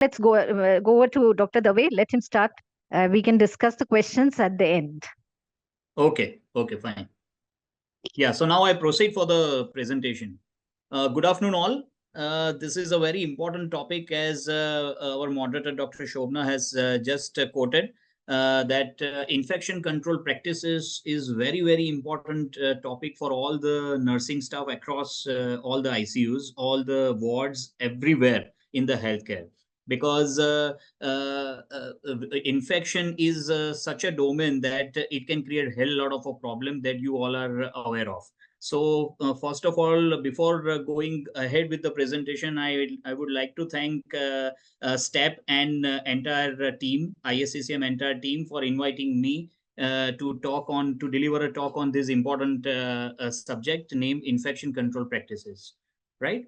Let's go over to Dr. Dave. Let him start. We can discuss the questions at the end. Okay, fine. Yeah, so now I proceed for the presentation. Good afternoon, all. This is a very important topic, as our moderator, Dr. Shobhana, has just quoted. That infection control practices is very, very important topic for all the nursing staff across all the ICUs, all the wards, everywhere in the healthcare. Because infection is such a domain that it can create a hell lot of a problem that you all are aware of. So first of all, before going ahead with the presentation, I would like to thank STEP and entire team, ISCCM entire team, for inviting me to deliver a talk on this important subject named infection control practices, right?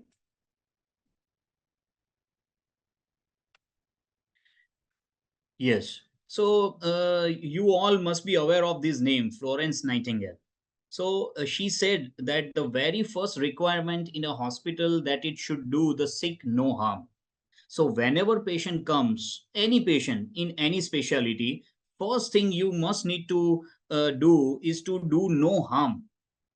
Yes. So you all must be aware of this name, Florence Nightingale. So she said that the very first requirement in a hospital that it should do the sick no harm. So whenever patient comes, any patient in any specialty, first thing you must need to do is to do no harm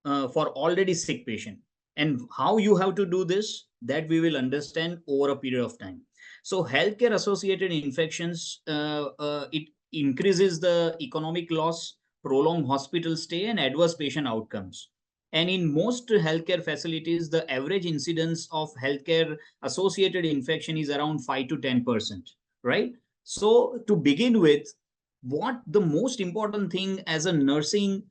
for already sick patient. And how you have to do this, that we will understand over a period of time. So healthcare associated infections, it increases the economic loss, prolonged hospital stay, and adverse patient outcomes. And in most healthcare facilities, the average incidence of healthcare associated infection is around 5 to 10%, right? So to begin with, what the most important thing as a nursing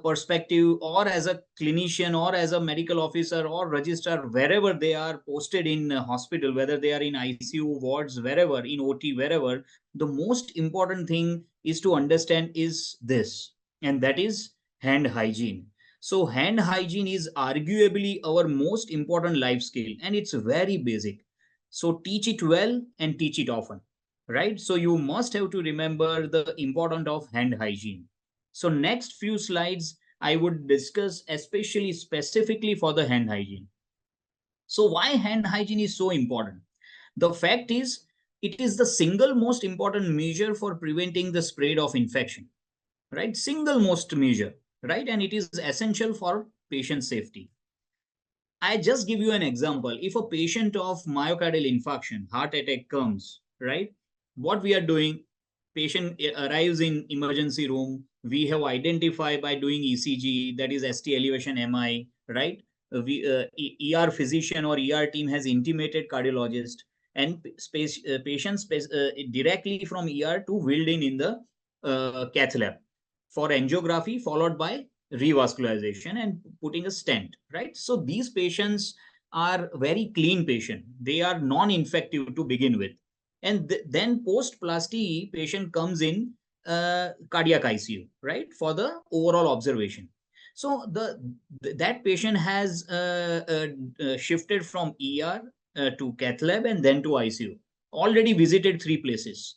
perspective, or as a clinician, or as a medical officer or registrar, wherever they are posted in hospital, whether they are in ICU wards, wherever, in OT, wherever, the most important thing is to understand is this, and that is hand hygiene. So hand hygiene is arguably our most important life skill, and it's very basic. So teach it well and teach it often, right? So you must have to remember the importance of hand hygiene. So next few slides, I would discuss especially specifically for the hand hygiene. So why hand hygiene is so important? The fact is, it is the single most important measure for preventing the spread of infection, right? Single most measure, right? And it is essential for patient safety. I just give you an example. If a patient of myocardial infarction, heart attack comes, right? What we are doing, patient arrives in emergency room. We have identified by doing ECG, that is ST elevation MI, right? ER physician or ER team has intimated cardiologist, and patients directly from ER to wheeled in the cath lab for angiography, followed by revascularization and putting a stent, right? So these patients are very clean patient. They are non-infective to begin with. And then post-plasty patient comes in cardiac ICU, right? For the overall observation. So that patient has shifted from ER to cath lab and then to ICU. Already visited 3 places.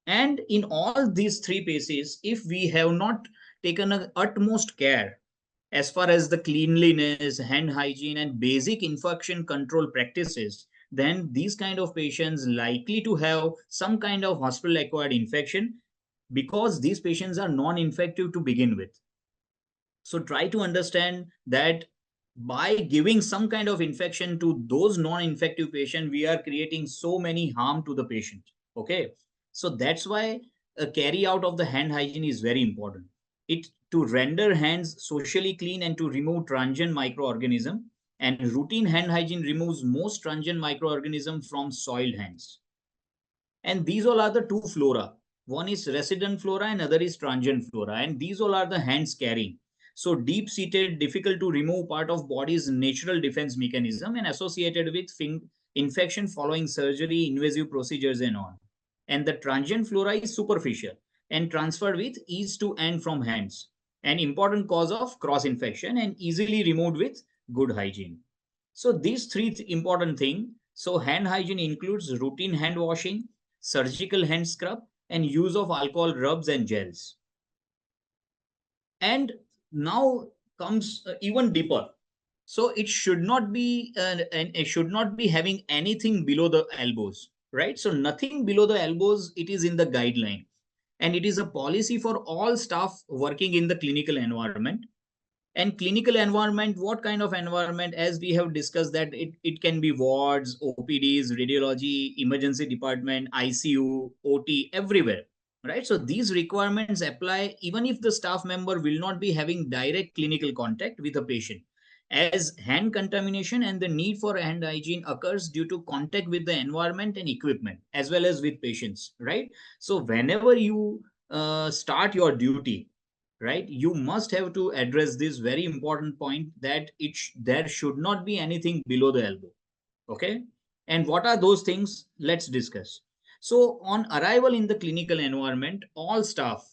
And in all these 3 places, if we have not taken a utmost care as far as the cleanliness, hand hygiene, and basic infection control practices, then these kind of patients likely to have some kind of hospital acquired infection, because these patients are non-infective to begin with. So try to understand that by giving some kind of infection to those non-infective patients, we are creating so many harm to the patient. Okay, so that's why a carry out of the hand hygiene is very important. It to render hands socially clean and to remove transient microorganism. And routine hand hygiene removes most transient microorganism from soiled hands. And these all are the two flora. One is resident flora and other is transient flora. And these all are the hands carrying. So deep-seated, difficult to remove part of body's natural defense mechanism and associated with infection following surgery, invasive procedures and on. And the transient flora is superficial and transferred with ease to and from hands. An important cause of cross-infection and easily removed with good hygiene. So these three important things. So hand hygiene includes routine hand washing, surgical hand scrub, and use of alcohol rubs and gels. And now comes even deeper. So it should not be and it should not be having anything below the elbows. right? So nothing below the elbows, it is in the guideline. And it is a policy for all staff working in the clinical environment. And clinical environment, what kind of environment? As we have discussed, that it can be wards, OPDs, radiology, emergency department, ICU, OT, everywhere, right? So these requirements apply even if the staff member will not be having direct clinical contact with a patient, as hand contamination and the need for hand hygiene occurs due to contact with the environment and equipment as well as with patients, right? So whenever you start your duty, right, you must have to address this very important point, that there should not be anything below the elbow. Okay. And what are those things? Let's discuss. So on arrival in the clinical environment, all staff,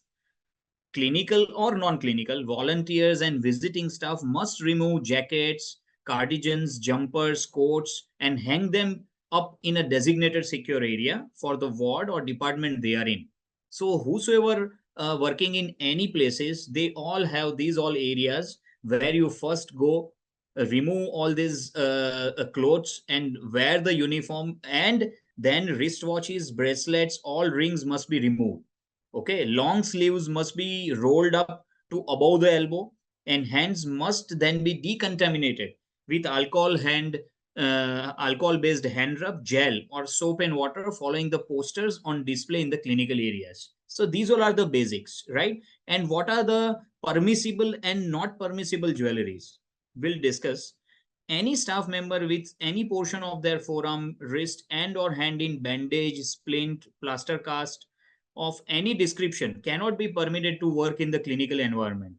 clinical or non-clinical, volunteers and visiting staff must remove jackets, cardigans, jumpers, coats, and hang them up in a designated secure area for the ward or department they are in. So whosoever working in any places, they all have these all areas where you first go, remove all these clothes and wear the uniform, and then wristwatches, bracelets, all rings must be removed. Okay, long sleeves must be rolled up to above the elbow, and hands must then be decontaminated with alcohol based hand rub gel or soap and water, following the posters on display in the clinical areas. So these all are the basics, right? And what are the permissible and not permissible jewelries? We'll discuss. Any staff member with any portion of their forearm, wrist, and or hand in bandage, splint, plaster cast of any description cannot be permitted to work in the clinical environment.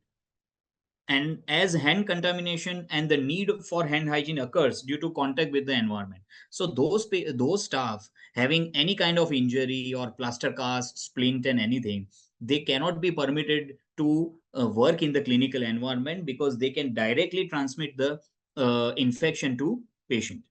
And as hand contamination and the need for hand hygiene occurs due to contact with the environment, so those staff having any kind of injury or plaster cast, splint, and anything, they cannot be permitted to work in the clinical environment, because they can directly transmit the infection to patient.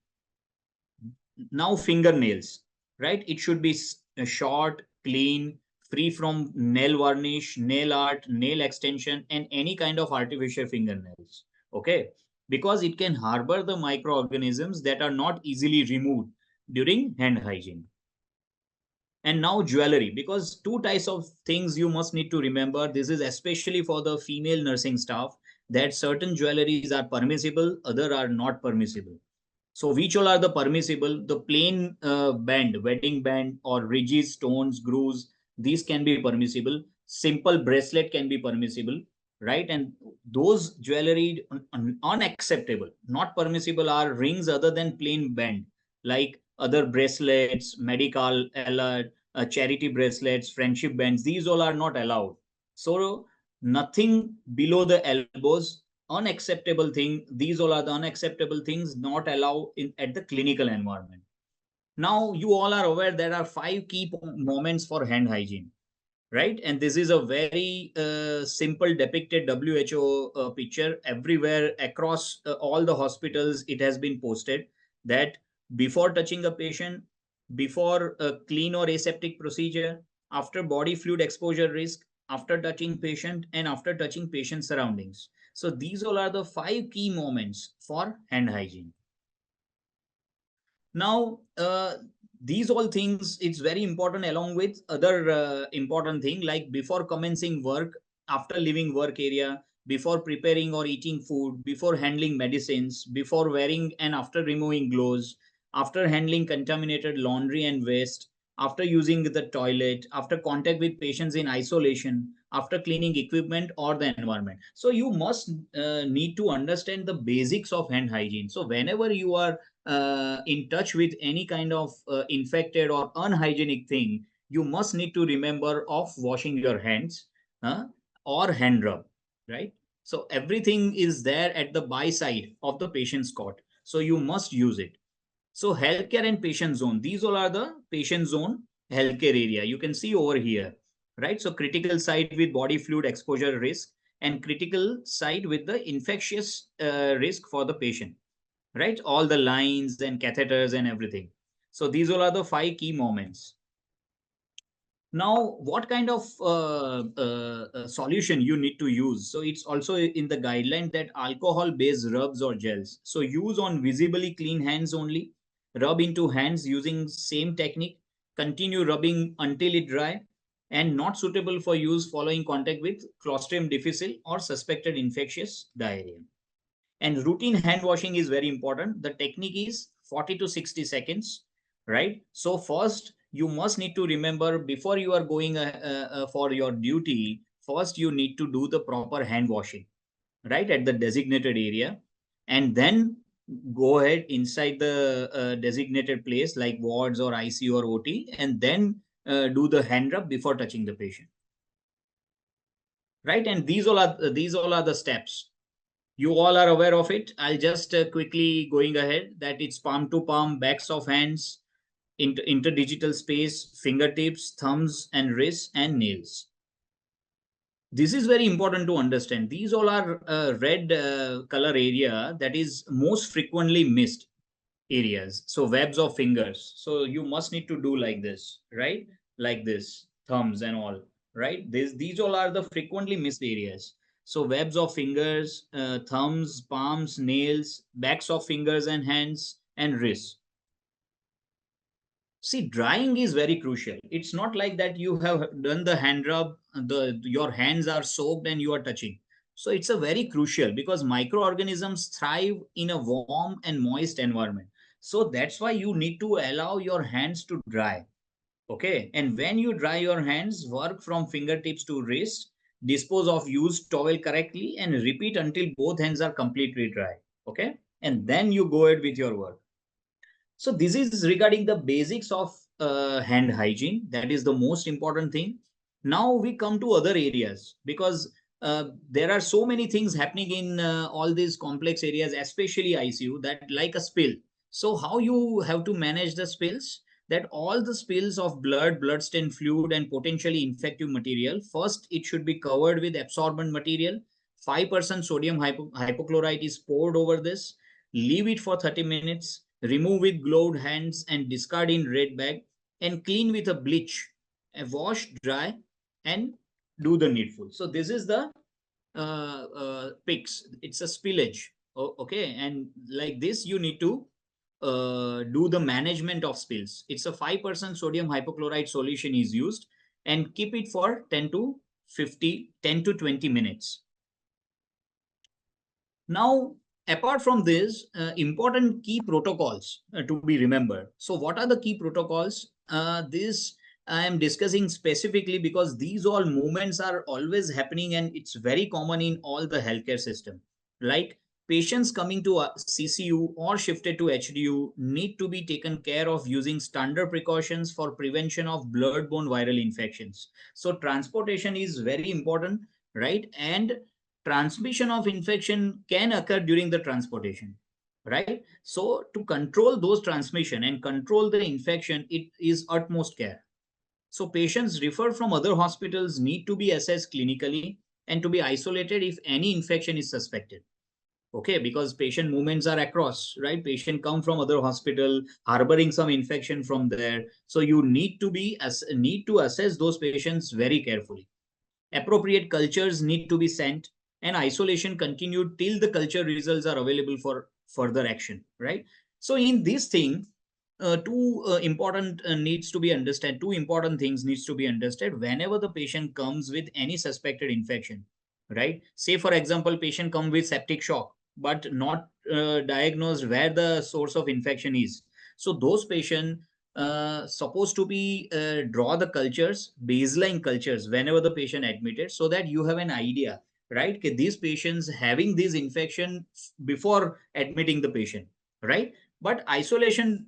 Now fingernails, right, it should be short, clean, free from nail varnish, nail art, nail extension, and any kind of artificial fingernails. Okay, because it can harbor the microorganisms that are not easily removed during hand hygiene. And now jewelry, because two types of things you must need to remember, this is especially for the female nursing staff, that certain jewelries are permissible, other are not permissible. So which all are the permissible? The plain band, wedding band, or rigid stones, grooves, these can be permissible. Simple bracelet can be permissible, right? And those jewelry unacceptable, not permissible, are rings other than plain band, like other bracelets, medical alert, charity bracelets, friendship bands. These all are not allowed. So nothing below the elbows, unacceptable thing. These all are the unacceptable things not allowed in at the clinical environment. Now you all are aware there are five key moments for hand hygiene, right? And this is a very simple depicted WHO picture everywhere across all the hospitals. It has been posted that before touching a patient, before a clean or aseptic procedure, after body fluid exposure risk, after touching patient, and after touching patient surroundings. So these all are the five key moments for hand hygiene. Now these all things, it's very important, along with other important thing, like before commencing work, after leaving work area, before preparing or eating food, before handling medicines, before wearing and after removing gloves, after handling contaminated laundry and waste, after using the toilet, after contact with patients in isolation, after cleaning equipment or the environment. So you must need to understand the basics of hand hygiene. So whenever you are in touch with any kind of infected or unhygienic thing, you must need to remember of washing your hands, uh, or hand rub, right? So everything is there at the by side of the patient's cot, so you must use it. So healthcare and patient zone, these all are the patient zone healthcare area. You can see over here, right? So critical site with body fluid exposure risk, and critical site with the infectious risk for the patient, right? All the lines and catheters and everything. So these all are the five key moments. Now, what kind of solution you need to use? So it's also in the guideline that alcohol based rubs or gels. So use on visibly clean hands only. Rub into hands using same technique. Continue rubbing until it dry, and not suitable for use following contact with Clostridium difficile or suspected infectious diarrhea. And routine hand washing is very important. The technique is 40 to 60 seconds, right? So first you must need to remember, before you are going for your duty, first you need to do the proper hand washing, right, at the designated area, and then go ahead inside the designated place like wards or ICU or OT, and then do the hand rub before touching the patient, right? And these all are the steps. You all are aware of it. I'll just quickly going ahead that it's palm to palm, backs of hands, interdigital space, fingertips, thumbs and wrists and nails. This is very important to understand. These all are red color area that is most frequently missed areas. So webs of fingers. So you must need to do like this, right? Like this, thumbs and all, right? These all are the frequently missed areas. So webs of fingers, thumbs, palms, nails, backs of fingers and hands, and wrists. See, drying is very crucial. It's not like that you have done the hand rub, your hands are soaked and you are touching. So it's a very crucial, because microorganisms thrive in a warm and moist environment. So that's why you need to allow your hands to dry. Okay. And when you dry your hands, work from fingertips to wrist, dispose of used towel correctly, and repeat until both hands are completely dry. Okay. And then you go ahead with your work. So this is regarding the basics of hand hygiene. That is the most important thing. Now we come to other areas, because there are so many things happening in all these complex areas, especially ICU, that like a spill. So how you have to manage the spills? That all the spills of blood, bloodstained fluid, and potentially infective material, first it should be covered with absorbent material. 5% sodium hypochlorite is poured over this. Leave it for 30 minutes. Remove with gloved hands and discard in red bag, and clean with a bleach. Wash, dry, and do the needful. So this is the PICS. It's a spillage. Okay, and like this you need to do the management of spills. It's a 5% sodium hypochlorite solution is used, and keep it for 10 to 20 minutes. Now, apart from this, important key protocols to be remembered. So what are the key protocols? This I am discussing specifically because these all movements are always happening, and it's very common in all the healthcare system. Like patients coming to CCU or shifted to HDU need to be taken care of using standard precautions for prevention of blood-borne viral infections. So transportation is very important, right? And transmission of infection can occur during the transportation, right? So to control those transmission and control the infection, it is utmost care. So patients referred from other hospitals need to be assessed clinically and to be isolated if any infection is suspected. Okay, because patient movements are across, right? Patient come from other hospital harboring some infection from there, so you need to assess those patients very carefully. Appropriate cultures need to be sent, and isolation continued till the culture results are available for further action, right? So in this thing, two important needs to be understood. Two important things needs to be understood whenever the patient comes with any suspected infection, right? Say for example, patient come with septic shock but not diagnosed where the source of infection is. So those patient supposed to be draw the cultures, baseline cultures, whenever the patient admitted, so that you have an idea, right? Okay, these patients having this infection before admitting the patient, right? But isolation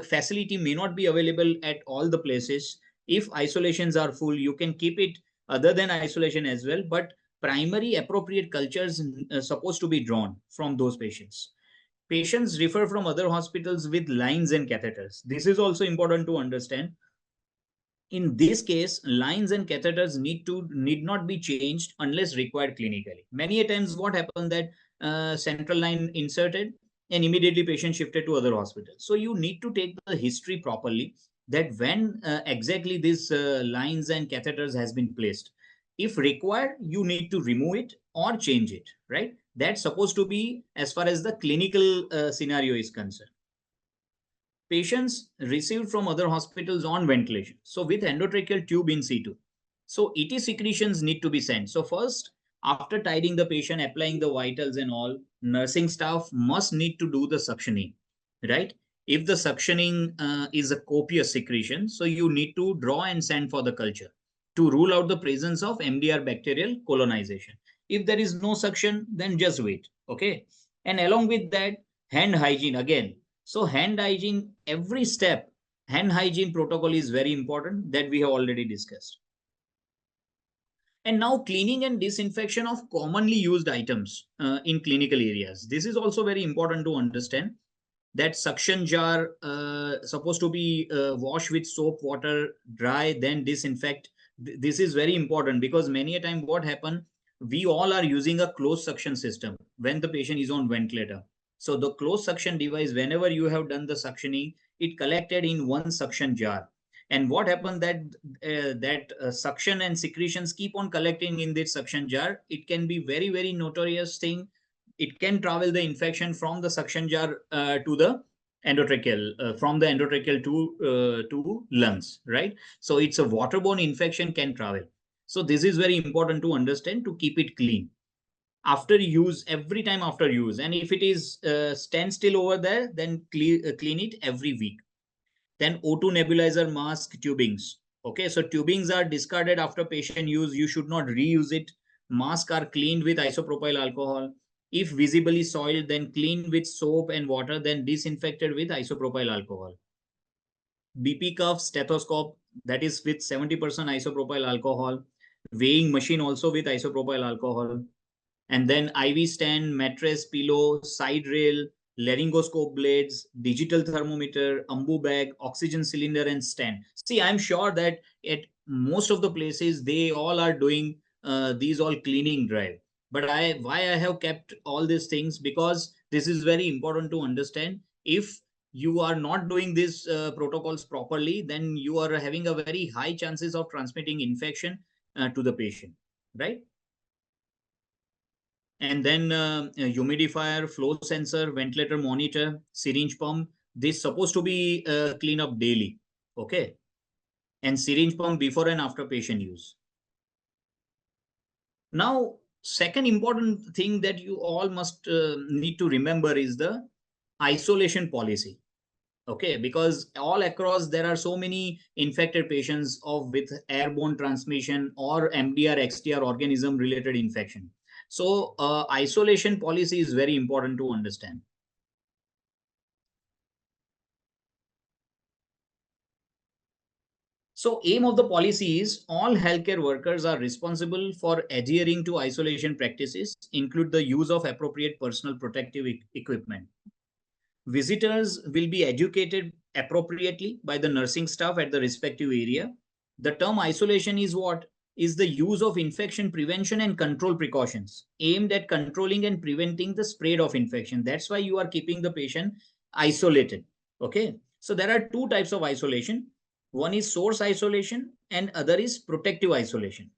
facility may not be available at all the places. If isolations are full, you can keep it other than isolation as well, but primary appropriate cultures supposed to be drawn from those patients. Patients refer from other hospitals with lines and catheters. This is also important to understand. In this case, lines and catheters need not be changed unless required clinically. Many a times what happened that central line inserted and immediately patient shifted to other hospitals. So you need to take the history properly, that when exactly these lines and catheters has been placed. If required, you need to remove it or change it, right? That's supposed to be as far as the clinical scenario is concerned. patients received from other hospitals on ventilation, so with endotracheal tube in situ. So ET secretions need to be sent. So first, after tidying the patient, applying the vitals and all, nursing staff must need to do the suctioning, right? If the suctioning is a copious secretion, so you need to draw and send for the culture to rule out the presence of MDR bacterial colonization. If there is no suction, then just wait. Okay. And along with that, hand hygiene again. So hand hygiene, every step, hand hygiene protocol is very important that we have already discussed. And now cleaning and disinfection of commonly used items in clinical areas. This is also very important to understand that suction jar supposed to be washed with soap water, dry, then disinfect. This is very important because many a time what happen, we all are using a closed suction system when the patient is on ventilator. So the closed suction device, whenever you have done the suctioning, it collected in one suction jar. And what happened that suction and secretions keep on collecting in this suction jar. It can be very notorious thing. It can travel the infection from the suction jar to the endotracheal, from the endotracheal to lungs, right? So it's a waterborne infection can travel. So this is very important to understand to keep it clean after use, every time after use. And if it is stand still over there, then clean it every week. Then O2 nebulizer mask tubings. Okay, so tubings are discarded after patient use. You should not reuse it. Masks are cleaned with isopropyl alcohol. If visibly soiled, then cleaned with soap and water, then disinfected with isopropyl alcohol. BP cuff, stethoscope, that is with 70% isopropyl alcohol. Weighing machine also with isopropyl alcohol. And then IV stand, mattress, pillow, side rail, laryngoscope blades, digital thermometer, umbu bag, oxygen cylinder, and stand. See, I'm sure that at most of the places they all are doing these all cleaning drive. But why I have kept all these things, because this is very important to understand. If you are not doing these protocols properly, then you are having a very high chances of transmitting infection to the patient, right? And then humidifier, flow sensor, ventilator monitor, syringe pump. This supposed to be clean up daily. Okay. And syringe pump before and after patient use. Now, second important thing that you all must need to remember is the isolation policy. Okay, because all across there are so many infected patients of with airborne transmission or MDR XDR organism related infection. So isolation policy is very important to understand. So aim of the policy is all healthcare workers are responsible for adhering to isolation practices, include the use of appropriate personal protective equipment. Visitors will be educated appropriately by the nursing staff at the respective area. The term isolation is what? Is the use of infection prevention and control precautions aimed at controlling and preventing the spread of infection. That's why you are keeping the patient isolated. Okay. So there are two types of isolation. One is source isolation and other is protective isolation.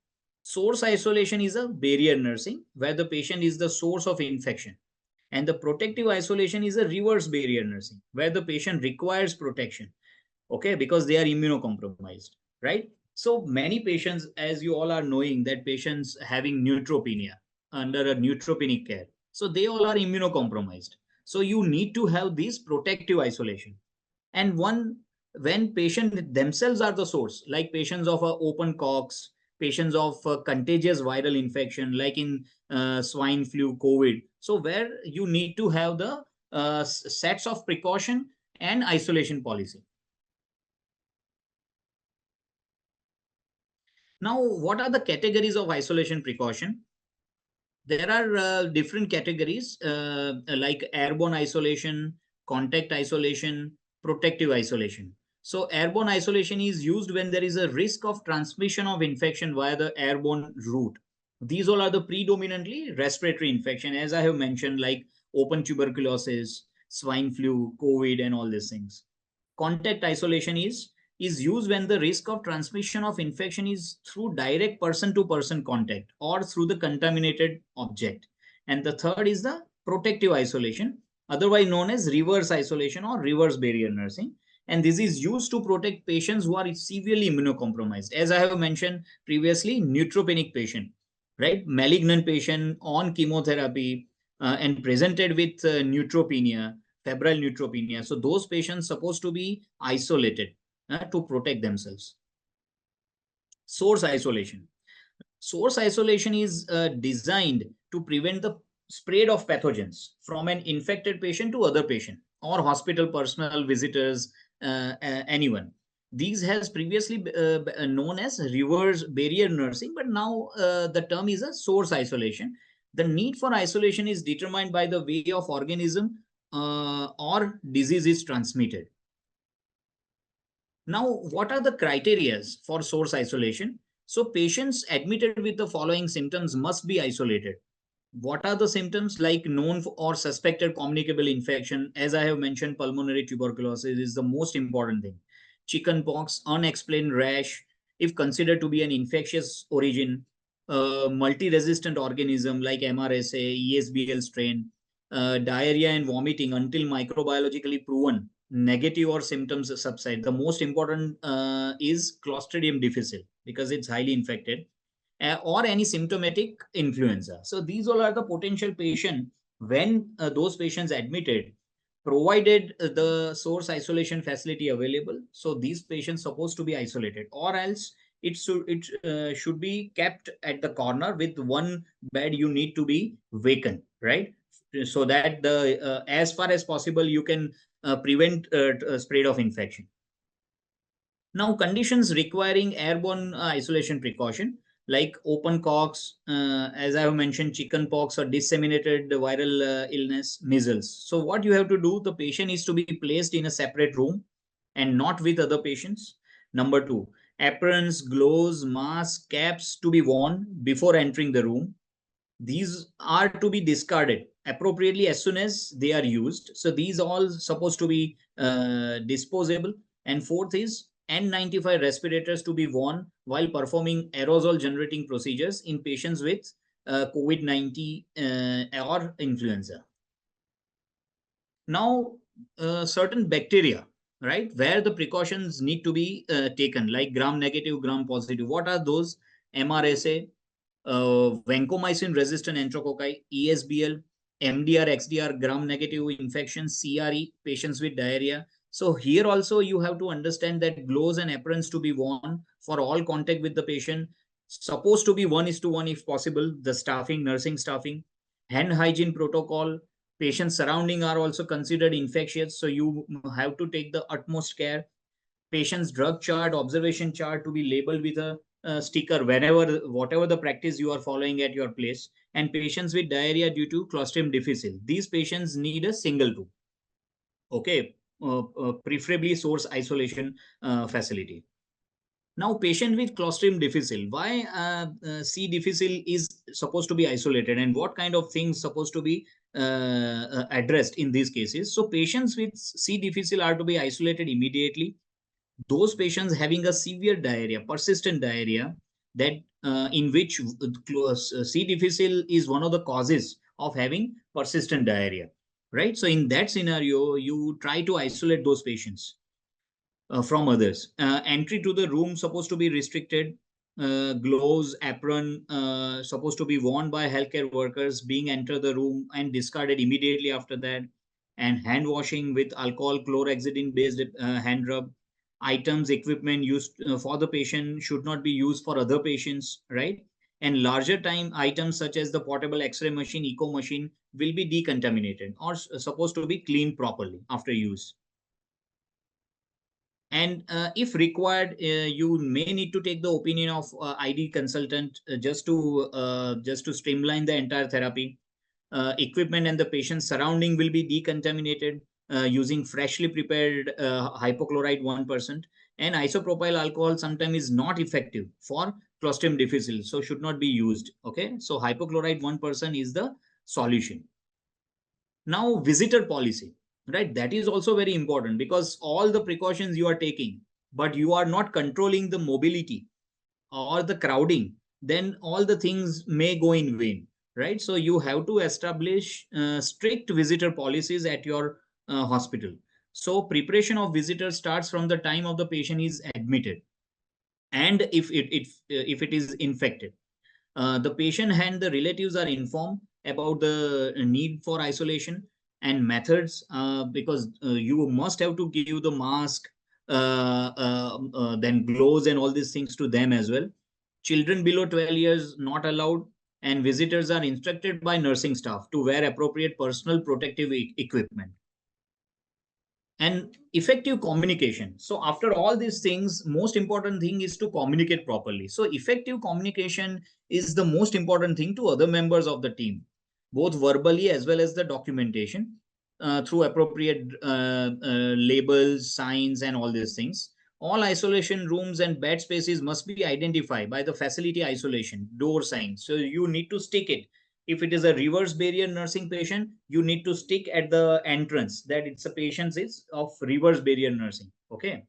Source isolation is a barrier nursing where the patient is the source of infection. And the protective isolation is a reverse barrier nursing where the patient requires protection. Okay, because they are immunocompromised, right? So many patients, as you all are knowing, that patients having neutropenia under a neutropenic care. So they all are immunocompromised. So you need to have this protective isolation. And one, when patients themselves are the source, like patients of open cox, patients of contagious viral infection, like in swine flu, COVID. So where you need to have the sets of precaution and isolation policy. Now, what are the categories of isolation precaution? There are different categories like airborne isolation, contact isolation, protective isolation. So airborne isolation is used when there is a risk of transmission of infection via the airborne route. These all are the predominantly respiratory infection, as I have mentioned, like open tuberculosis, swine flu, COVID, and all these things. Contact isolation is used when the risk of transmission of infection is through direct person to person contact or through the contaminated object. And the third is the protective isolation. otherwise known as reverse isolation or reverse barrier nursing. And this is used to protect patients who are severely immunocompromised. As I have mentioned previously, neutropenic patient, right? Malignant patient on chemotherapy and presented with neutropenia, febrile neutropenia. So those patients supposed to be isolated to protect themselves. Source isolation. Source isolation is designed to prevent the spread of pathogens from an infected patient to other patient or hospital personnel, visitors, anyone. These has previously known as reverse barrier nursing, but now the term is a source isolation. The need for isolation is determined by the way of organism or disease is transmitted. Now, what are the criteria for source isolation? So patients admitted with the following symptoms must be isolated. What are the symptoms? Like known or suspected communicable infection? As I have mentioned, pulmonary tuberculosis is the most important thing. Chickenpox, unexplained rash, if considered to be an infectious origin, multi-resistant organism like MRSA, ESBL strain, diarrhea and vomiting until microbiologically proven negative or symptoms subside. The most important is Clostridium difficile because it's highly infected, or any symptomatic influenza. So these all are the potential patient when those patients admitted, provided the source isolation facility available. So these patients supposed to be isolated, or else it should be kept at the corner with one bed. You need to be vacant, right? So that the as far as possible you can prevent spread of infection. Now, conditions requiring airborne isolation precaution like open coughs, as I have mentioned, chicken pox or disseminated viral illness, measles. So what you have to do, the patient is to be placed in a separate room and not with other patients. Number two, aprons, gloves, masks, caps to be worn before entering the room. These are to be discarded appropriately as soon as they are used. So these all supposed to be disposable. And fourth is N95 respirators to be worn while performing aerosol generating procedures in patients with COVID-19 or influenza. Now, certain bacteria, right, where the precautions need to be taken, like gram negative, gram positive. What are those? MRSA, vancomycin resistant enterococci, ESBL, MDR, XDR, gram negative infection, CRE, patients with diarrhea. So here also you have to understand that gloves and aprons to be worn for all contact with the patient. Supposed to be 1:1 if possible, the staffing, nursing staffing. Hand hygiene protocol, patients surrounding are also considered infectious. So you have to take the utmost care. Patient's drug chart, observation chart to be labeled with a sticker whenever, whatever the practice you are following at your place. And patients with diarrhea due to Clostridium difficile, these patients need a single room. Okay, preferably source isolation facility. Now, patient with Clostridium difficile, why C difficile is supposed to be isolated, and what kind of things supposed to be addressed in these cases? So patients with C difficile are to be isolated immediately. Those patients having a severe diarrhea, persistent diarrhea, that in which C difficile is one of the causes of having persistent diarrhea, right? So in that scenario, you try to isolate those patients from others. Entry to the room supposed to be restricted. Gloves, apron supposed to be worn by healthcare workers being enter the room and discarded immediately after that. And hand washing with alcohol chlorhexidine based hand rub. Items, equipment used for the patient should not be used for other patients, right? And larger time items such as the portable X-ray machine, echo machine will be decontaminated or supposed to be cleaned properly after use. And if required, you may need to take the opinion of ID consultant just to streamline the entire therapy. Equipment and the patient surrounding will be decontaminated using freshly prepared hypochlorite 1%. And isopropyl alcohol sometimes is not effective for Clostridium difficile, so should not be used. Okay, so hypochlorite 1% is the solution. Now, visitor policy, right? That is also very important because all the precautions you are taking, but you are not controlling the mobility or the crowding, then all the things may go in vain, right? So you have to establish strict visitor policies at your hospital. So preparation of visitors starts from the time of the patient is admitted, and if it is infected, the patient and the relatives are informed about the need for isolation and methods, because you must have to give the mask, then gloves and all these things to them as well. Children below 12 years not allowed, and visitors are instructed by nursing staff to wear appropriate personal protective equipment. And effective communication. So after all these things, most important thing is to communicate properly. So effective communication is the most important thing to other members of the team, both verbally as well as the documentation, through appropriate labels, signs, and all these things. All isolation rooms and bed spaces must be identified by the facility isolation door sign. So you need to stick it. If it is a reverse barrier nursing patient, you need to stick at the entrance that it's a patient is of reverse barrier nursing. Okay,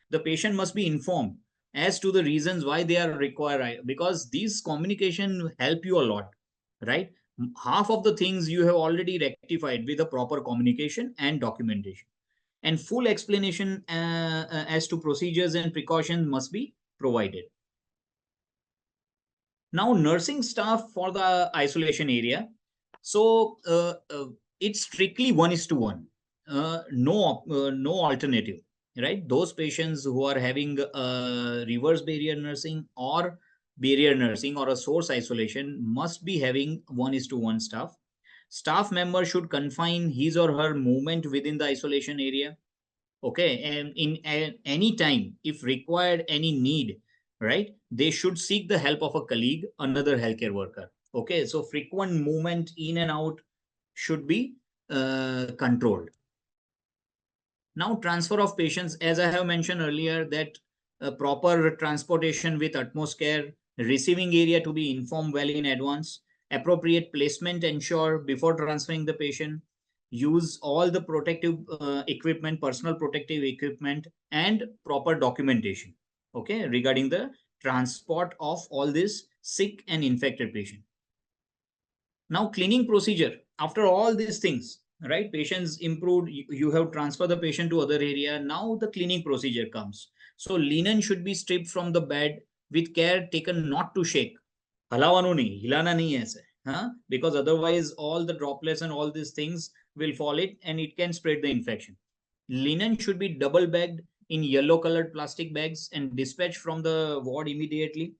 the patient must be informed as to the reasons why they are required, because these communication help you a lot, right? Half of the things you have already rectified with a proper communication and documentation, and full explanation as to procedures and precautions must be provided. Now, nursing staff for the isolation area. So it's strictly 1:1. No alternative, right? Those patients who are having reverse barrier nursing or barrier nursing or a source isolation must be having 1:1 staff. Staff member should confine his or her movement within the isolation area. Okay, and in any time if required any need, right, they should seek the help of a colleague, another healthcare worker. Okay, so frequent movement in and out should be controlled. Now, transfer of patients, as I have mentioned earlier, that proper transportation with utmost care, receiving area to be informed well in advance, appropriate placement ensure before transferring the patient, use all the protective equipment, personal protective equipment, and proper documentation, okay, regarding the transport of all this sick and infected patient. Now, cleaning procedure. After all these things, right? Patients improved. You have transferred the patient to other area. Now the cleaning procedure comes. So linen should be stripped from the bed with care taken not to shake. हलावानो नहीं, हिलाना नहीं है ऐसे, huh? Because otherwise all the droplets and all these things will fall it and it can spread the infection. Linen should be double bagged in yellow colored plastic bags and dispatched from the ward immediately.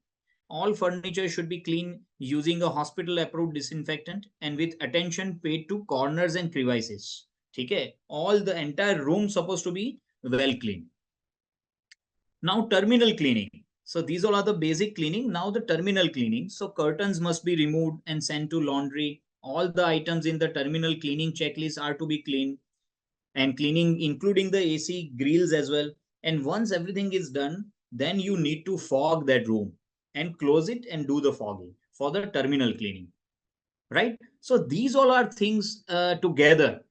All furniture should be cleaned using a hospital approved disinfectant and with attention paid to corners and crevices. Okay, all the entire room supposed to be well cleaned. Now, terminal cleaning. So these all are the basic cleaning. Now the terminal cleaning. So curtains must be removed and sent to laundry. All the items in the terminal cleaning checklist are to be cleaned, and cleaning including the AC grills as well. And once everything is done, then you need to fog that room and close it and do the fogging for the terminal cleaning, right? So these all are things together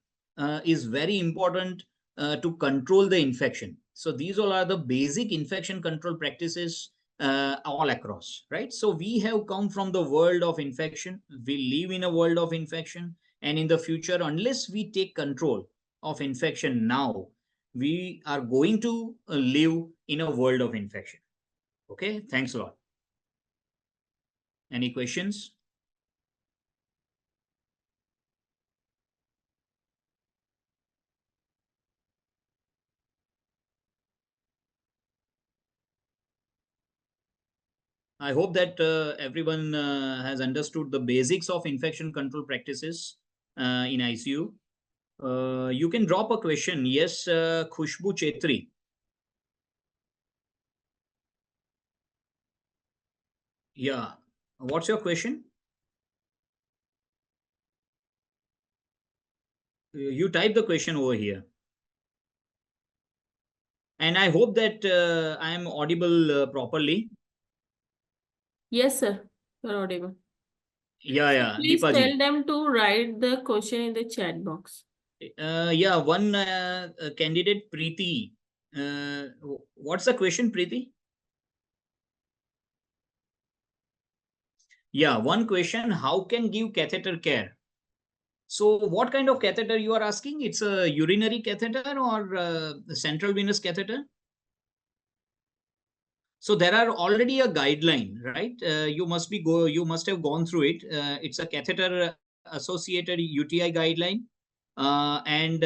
is very important to control the infection. So these all are the basic infection control practices all across, right? So we have come from the world of infection, we live in a world of infection, and in the future, unless we take control of infection now, we are going to live in a world of infection. Okay, thanks a lot. Any questions? I hope that everyone has understood the basics of infection control practices in ICU. You can drop a question. Yes, Khushbu Chetri. Yeah. What's your question? You type the question over here. And I hope that I am audible properly. Yes, sir. You're audible. Yeah, yeah. Please Deepa tell ji. them to write the question in the chat box. Yeah, one candidate, Preeti. What's the question, Preeti? Yeah, one question, how can give catheter care? So what kind of catheter you are asking? It's a urinary catheter or central venous catheter? So there are already a guideline, right? You must have gone through it. It's a catheter associated UTI guideline, and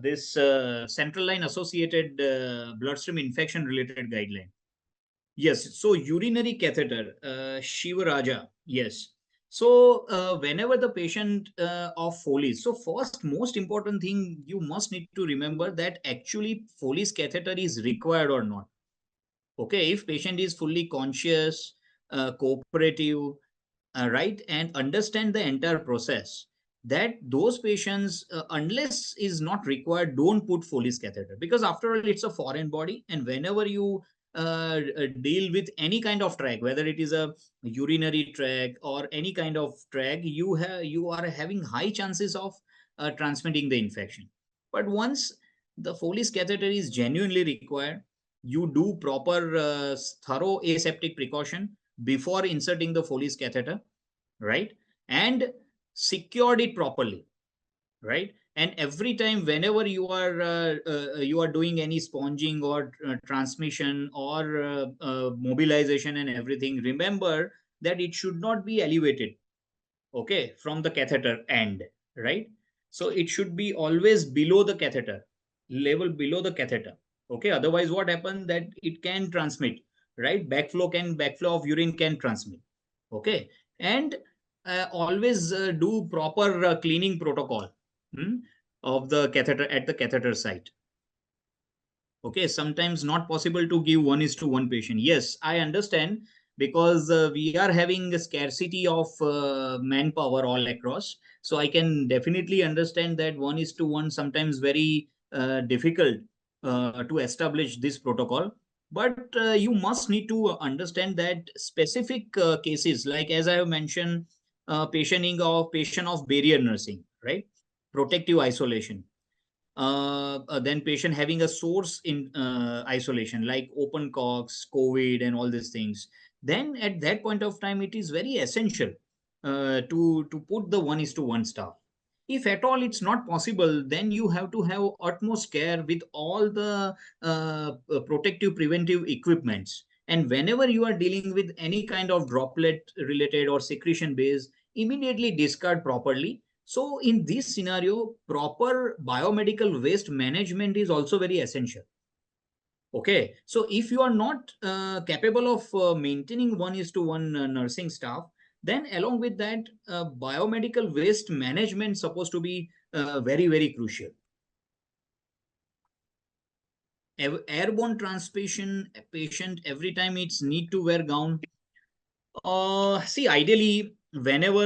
this central line associated bloodstream infection related guideline. Yes, so urinary catheter, Shiva Raja, yes. So whenever the patient of Foley's, so first most important thing you must need to remember that actually Foley's catheter is required or not. Okay, if patient is fully conscious, cooperative, right, and understand the entire process, that those patients, unless is not required, don't put Foley's catheter, because after all it's a foreign body, and whenever you deal with any kind of tract, whether it is a urinary tract or any kind of tract, you are having high chances of transmitting the infection. But once the Foley's catheter is genuinely required, you do proper thorough aseptic precaution before inserting the Foley's catheter, right, and secured it properly, right, and every time whenever you are doing any sponging or transmission or mobilization and everything, remember that it should not be elevated, okay, from the catheter end, right? So it should be always below the catheter, level below the catheter, okay? Otherwise what happens that it can transmit, right? Backflow of urine can transmit, okay? And always do proper cleaning protocol, hmm, of the catheter at the catheter site. Okay, sometimes not possible to give 1:1 patient. Yes, I understand, because we are having a scarcity of manpower all across. So I can definitely understand that 1:1 sometimes very difficult to establish this protocol. But you must need to understand that specific cases, like as I have mentioned, patient of barrier nursing, right? Protective isolation, then patient having a source in isolation like open cox, COVID, and all these things, then at that point of time it is very essential to put the 1:1 staff. If at all it's not possible, then you have to have utmost care with all the protective preventive equipments. And whenever you are dealing with any kind of droplet related or secretion based, immediately discard properly. So in this scenario, proper biomedical waste management is also very essential. Okay, so if you are not capable of maintaining 1:1 nursing staff, then along with that, biomedical waste management supposed to be very crucial. Airborne transmission patient, every time it's need to wear gown. See, ideally, whenever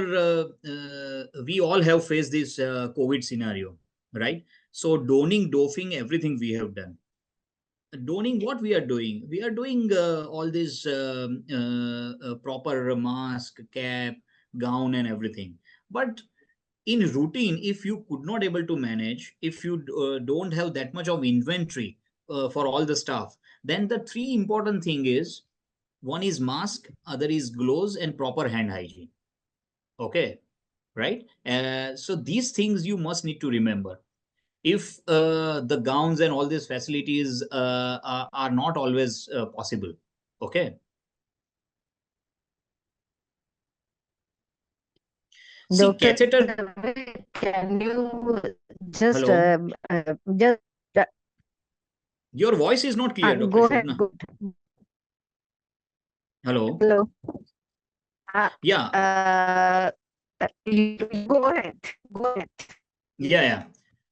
we all have faced this COVID scenario, right? So donning, doffing, everything we have done. Donning, what we are doing? We are doing all this proper mask, cap, gown, and everything. But in routine, if you could not able to manage, if you don't have that much of inventory for all the staff, then the three important thing is, one is mask, other is gloves, and proper hand hygiene. Okay, right? So these things you must need to remember. If the gowns and all these facilities are not always possible, okay. See, Doctor, catheter. can you just Hello, just your voice is not clear, Dr. go ahead? Shobhana. Go. Hello. Hello. Yeah, You go ahead. Go ahead. yeah.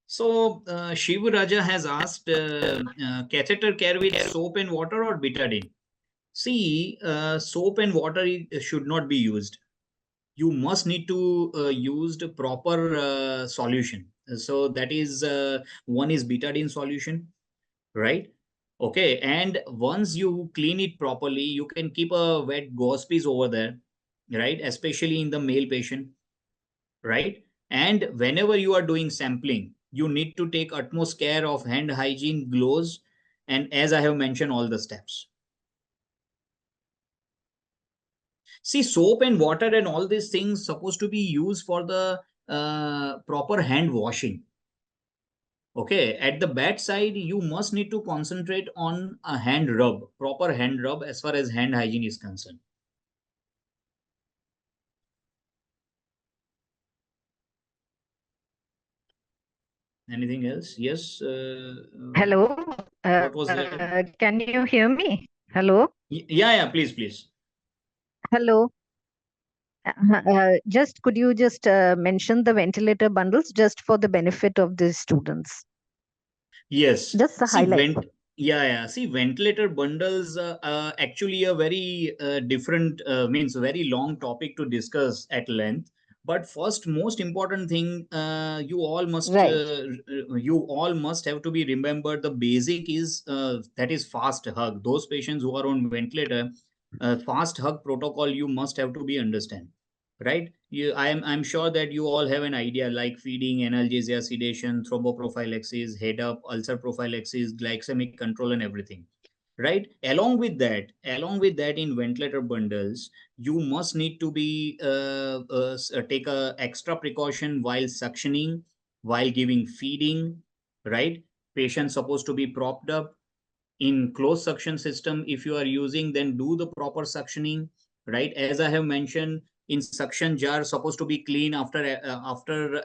So Shiva Raja has asked, catheter care with soap and water or betadine. See, soap and water should not be used. You must need to use the proper solution. So that is, one is betadine solution, right? Okay, and once you clean it properly, you can keep a wet gauze piece over there, right? Especially in the male patient, right? And whenever you are doing sampling, you need to take utmost care of hand hygiene, gloves, and as I have mentioned, all the steps. See, soap and water and all these things supposed to be used for the proper hand washing. Okay, at the bedside, you must need to concentrate on a hand rub, proper hand rub as far as hand hygiene is concerned. Anything else? Yes. Hello, What was that? can you hear me? Hello, Yeah, please, please. hello. Just could you just mention the ventilator bundles just for the benefit of the students? Yes. Just the See, highlight. yeah. See, ventilator bundles actually a very different, means very long topic to discuss at length. But first, most important thing, Right, you all must have to be remembered. The basic is that is fast hug. Those patients who are on ventilator, fast hug protocol you must have to be understand, right? I'm sure that you all have an idea like feeding, analgesia, sedation, thromboprophylaxis, head up, ulcer prophylaxis, glycemic control, and everything, right? Along with that, in ventilator bundles, you must need to be take a extra precaution while suctioning, while giving feeding, right? Patient supposed to be propped up in closed suction system. If you are using, then do the proper suctioning, right? As I have mentioned, in suction jar supposed to be clean after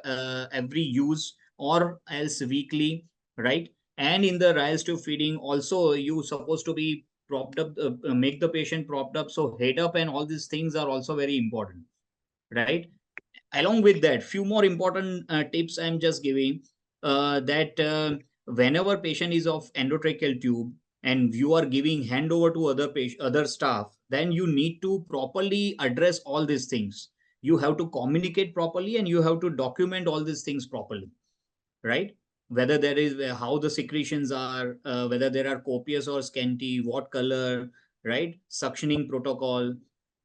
every use, or else weekly, right? And in the riles tube feeding also, you supposed to be propped up, make the patient propped up, so head up and all these things are also very important, right? Along with that, few more important tips I'm just giving, that whenever patient is of endotracheal tube and you are giving handover to other staff, then you need to properly address all these things. You have to communicate properly and you have to document all these things properly, right? Whether there is how the secretions are, whether there are copious or scanty, what color, right? Suctioning protocol,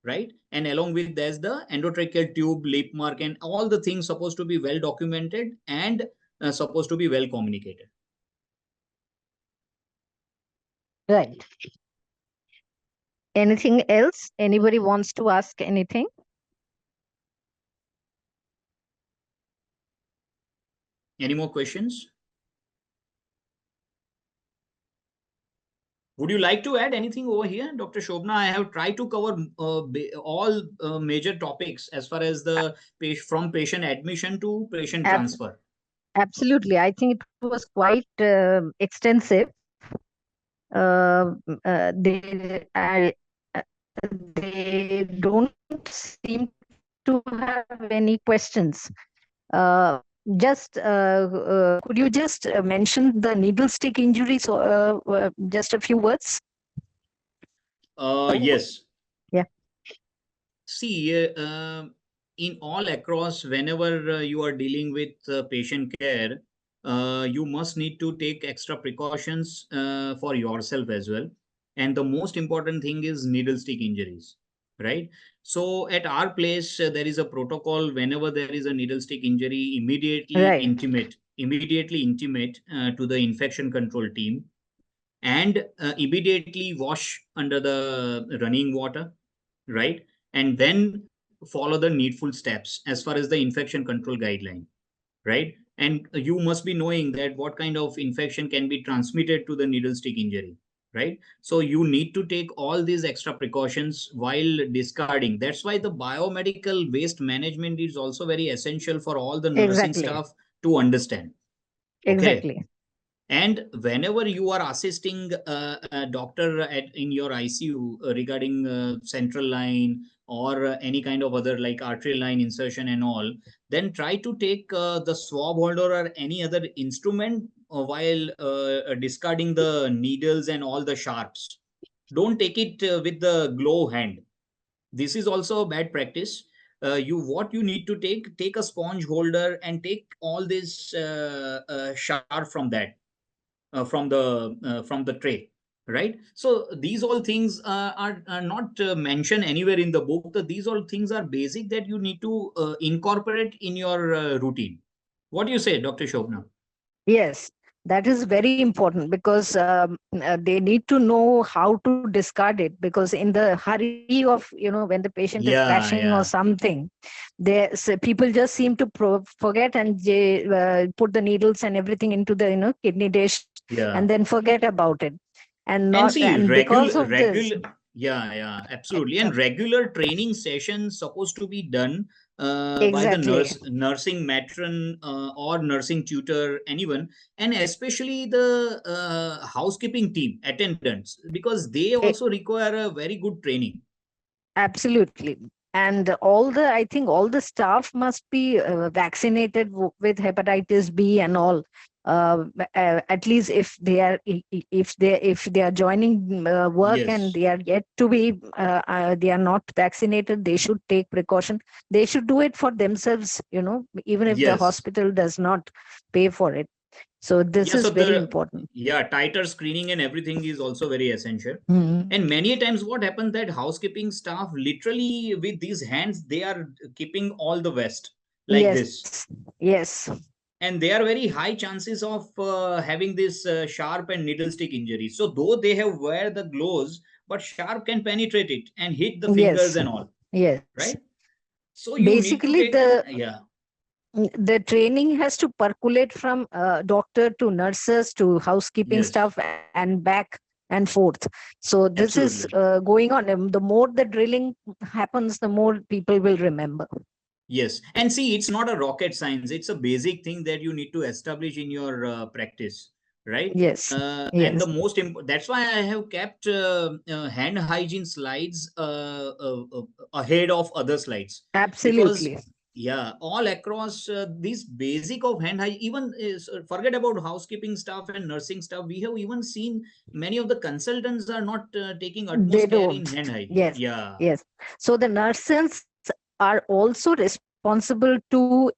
right? And along with there's the endotracheal tube, lip mark, and all the things supposed to be well documented and supposed to be well communicated. right. Anything else? Anybody wants to ask anything? Any more questions? Would you like to add anything over here, Dr. Shobna? I have tried to cover all major topics as far as the from patient admission to patient Ab- transfer. Absolutely. I think it was quite extensive. They they don't seem to have any questions. Uh, just could you just mention the needle stick injuries? Just a few words. Yes. Yeah. See, in all across, whenever you are dealing with patient care, you must need to take extra precautions for yourself as well. And the most important thing is needle stick injuries, right? So at our place, there is a protocol. Whenever there is a needle stick injury, Right. immediately intimate to the infection control team, and immediately wash under the running water, right? And then follow the needful steps as far as the infection control guideline, right? And you must be knowing that what kind of infection can be transmitted to the needle stick injury, right? So you need to take all these extra precautions while discarding. That's why the biomedical waste management is also very essential for all the nursing Exactly. staff to understand. Okay. Exactly. And whenever you are assisting a doctor in your ICU regarding central line or any kind of other like arterial line insertion and all, then try to take the swab holder or any other instrument while discarding the needles and all the sharps. Don't take it with the glow hand. This is also a bad practice. You what you need to take a sponge holder and take all this sharp from that, from the tray, right? So these all things are not mentioned anywhere in the book. These all things are basic that you need to incorporate in your routine. What do you say, Dr. Shobna? Yes. That is very important, because they need to know how to discard it, because in the hurry of, when the patient is Yeah, crashing or yeah, something, people just seem to forget, and they put the needles and everything into the kidney dish, and yeah. then forget about it, and And not see, and because of this. yeah, yeah, absolutely. uh, And regular training sessions supposed to be done by the exactly. nursing matron or nursing tutor, anyone, and especially the housekeeping team attendants, because they E- also require a very good training. Absolutely. And I think all the staff must be vaccinated with hepatitis B and all. At least if they are, if they are joining work and Yes, they are yet to be, they are not vaccinated, they should take precaution. They should do it for themselves, even if the yes. hospital does not pay for it. So this Yeah, is so very the important. yeah, tighter screening and everything is also very essential. Mhm. And many times what happens that housekeeping staff literally with these hands they are keeping all the waste like this, Yes, yes, and there are very high chances of having this sharp and needle stick injury. So though they have wear the gloves, but sharp can penetrate it and hit the fingers yes, and all, yes. right? So you need to Basically, take, the yeah, training has to percolate from doctor to nurses to housekeeping yes, staff and back and forth. So this is absolutely. going on. The more the drilling happens, the more people will remember. Yes, and see, it's not a rocket science. It's a basic thing that you need to establish in your practice, right? Yes, And the yes, most important, that's why I have kept hand hygiene slides ahead of other slides, because absolutely. yeah, all across these basic of hand hygiene, even forget about housekeeping staff and nursing staff. We have even seen many of the consultants are not taking They utmost care in don't. hand hygiene. Yes, Yeah, yes. So the nurses are also responsible to,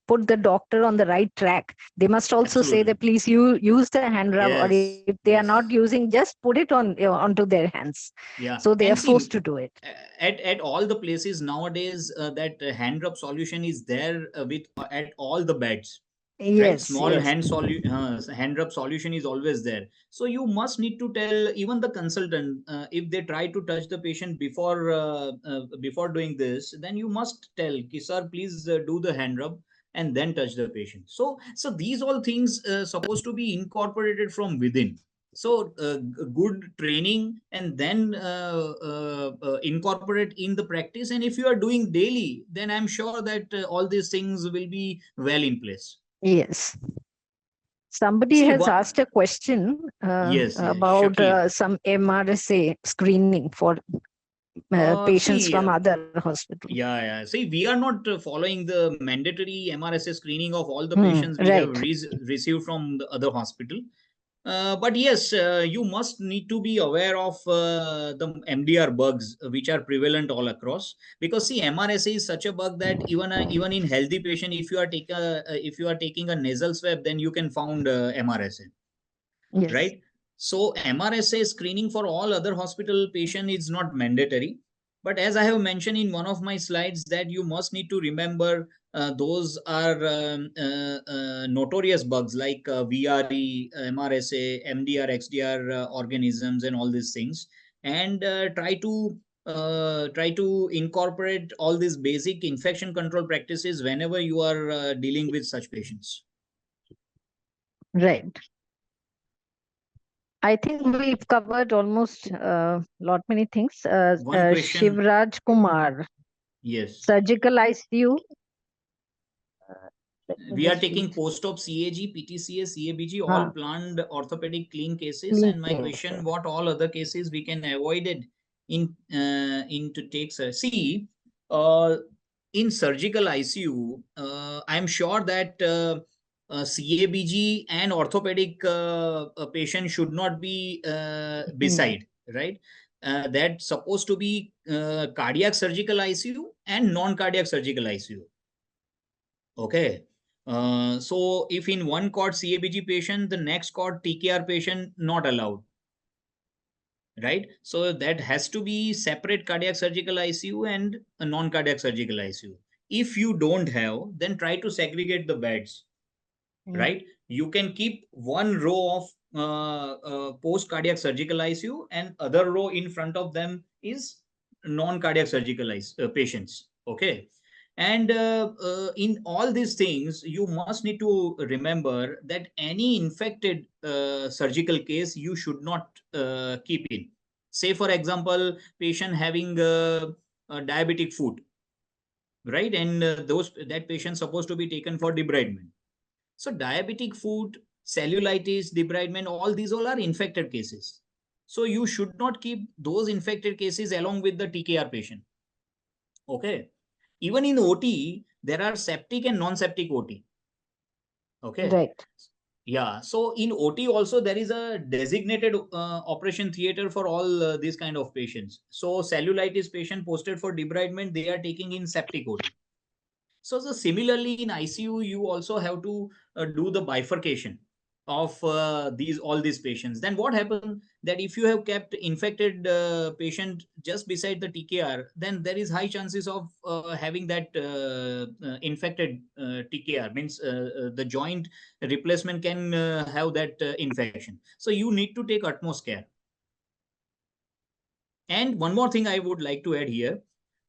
put the doctor on the right track. They must also say that absolutely. please you use the hand rub, or if Yes, they are not yes. using, just put it on, onto their hands. Yeah, So they are and forced see, to do it. at all the places nowadays, that hand rub solution is there with at all the beds, right? Yes, Small yes, hand rub solution is always there. So you must need to tell even the consultant if they try to touch the patient before doing this, then you must tell, "Ki, sir, please do the hand rub and then touch the patient." So these all things supposed to be incorporated from within. So good training and then incorporate in the practice, and if you are doing daily, then I'm sure that all these things will be well in place. yes. Somebody See has what? asked a question Yes, yes, about Shakil. some MRSA screening for patients See, from other hospitals. yeah, yeah. See, we are not following the mandatory MRSA screening of all the patients we have Right. received from the other hospital. But yes, you must need to be aware of the MDR bugs which are prevalent all across. Because see, MRSA is such a bug that even in healthy patient, if you are taking a nasal swab, then you can found MRSA, Yes. right? So MRSA screening for all other hospital patient is not mandatory. But as I have mentioned in one of my slides, that you must need to remember those are notorious bugs like VRE, MRSA, MDR, XDR organisms, and all these things, and try to incorporate all these basic infection control practices whenever you are dealing with such patients. Right. I think we've covered almost lot many things. One question, Shivraj Kumar, yes. surgical ICU. Let me We are just taking read. post-op CAG, PTCA, CABG, all Huh. planned orthopedic clean cases. Clean And my case. question: what all other cases we can avoid it in to take? See, uh, in surgical ICU, I'm sure that CABG and orthopedic patient should not be No. beside, right? That's supposed to be cardiac surgical ICU and non-cardiac surgical ICU. Okay. So if in one cot CABG patient, the next cot TKR patient not allowed, right? So that has to be separate cardiac surgical ICU and a non-cardiac surgical ICU. If you don't have, then try to segregate the beds. right? You can keep one row of post cardiac surgical ICU, and other row in front of them is non cardiac surgical patients. Okay. And in all these things, you must need to remember that any infected surgical case you should not keep in. Say, for example, patient having diabetic foot, right? And those that patient supposed to be taken for debridement. So diabetic foot, cellulitis, debridement, all are infected cases. So you should not keep those infected cases along with the TKR patient. Okay. Even in OT, there are septic and non-septic OT. Okay. Right. Yeah. So in OT also there is a designated operation theater for all these kind of patients. So cellulitis patient posted for debridement, they are taking in septic OT. So similarly in ICU, you also have to do the bifurcation of these all these patients. Then what happens that if you have kept infected patient just beside the TKR, then there is high chances of having that infected TKR, means the joint replacement can have that infection. So you need to take utmost care. And one more thing I would like to add here,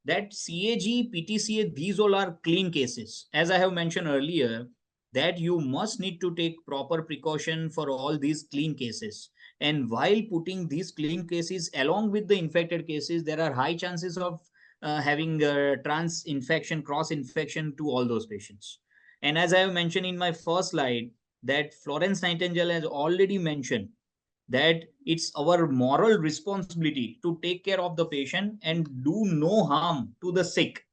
that CAG, PTCA, these all are clean cases. As I have mentioned earlier, that you must need to take proper precaution for all these clean cases. And while putting these clean cases along with the infected cases, there are high chances of having trans infection, cross infection to all those patients. And as I have mentioned in my first slide, that Florence Nightingale has already mentioned that it's our moral responsibility to take care of the patient and do no harm to the sick,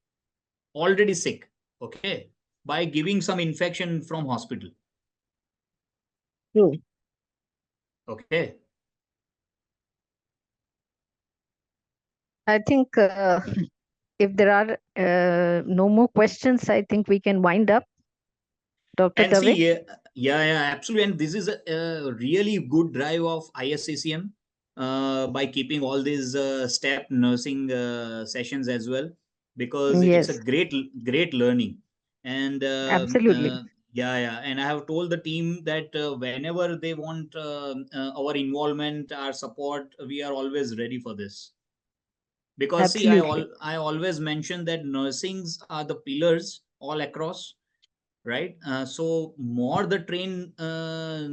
already sick, okay, by giving some infection from hospital. True. Okay. I think if there are no more questions, I think we can wind up. Dr. And see, Dave? yeah, absolutely. And this is a really good drive of ISCCM by keeping all these step nursing sessions as well, because it's a Yes, great learning. And absolutely. yeah. And I have told the team that whenever they want our involvement, our support, we are always ready for this. Because see, Absolutely. I always mention that nursings are the pillars all across, right? So more the trained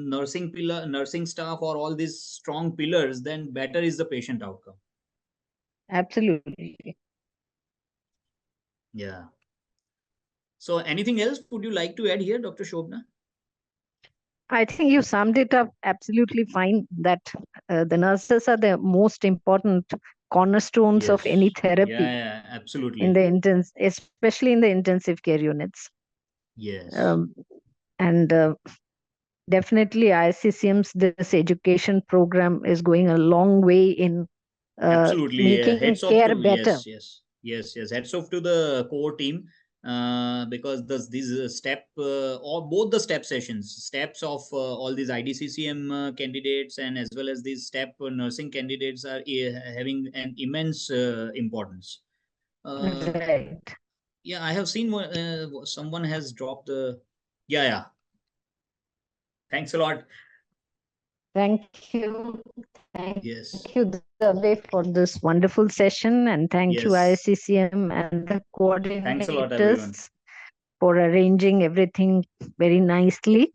nursing staff or all these strong pillars, then better is the patient outcome. Absolutely. Yeah. So anything else would you like to add here, Dr. Shobhana? I think you summed it up absolutely fine, that the nurses are the most important cornerstones of any Yes. therapy Yeah, in absolutely. the especially in the intensive care units. Yes. Um, and definitely ICCM's this education program is going a long way in Absolutely. making Heads off care to, better. yes. Heads off to the core team, because these step or both the step sessions, steps of all these IDCCM candidates and as well as these step nursing candidates are having an immense importance. Uh, Right. yeah, I have seen someone has dropped the. Yeah. Thanks a lot. Thank you. Thank Yes. you, Dave, for this wonderful session. And thank you, Yes. ICCM and the Thanks a lot, everyone. coordinators, for arranging everything very nicely.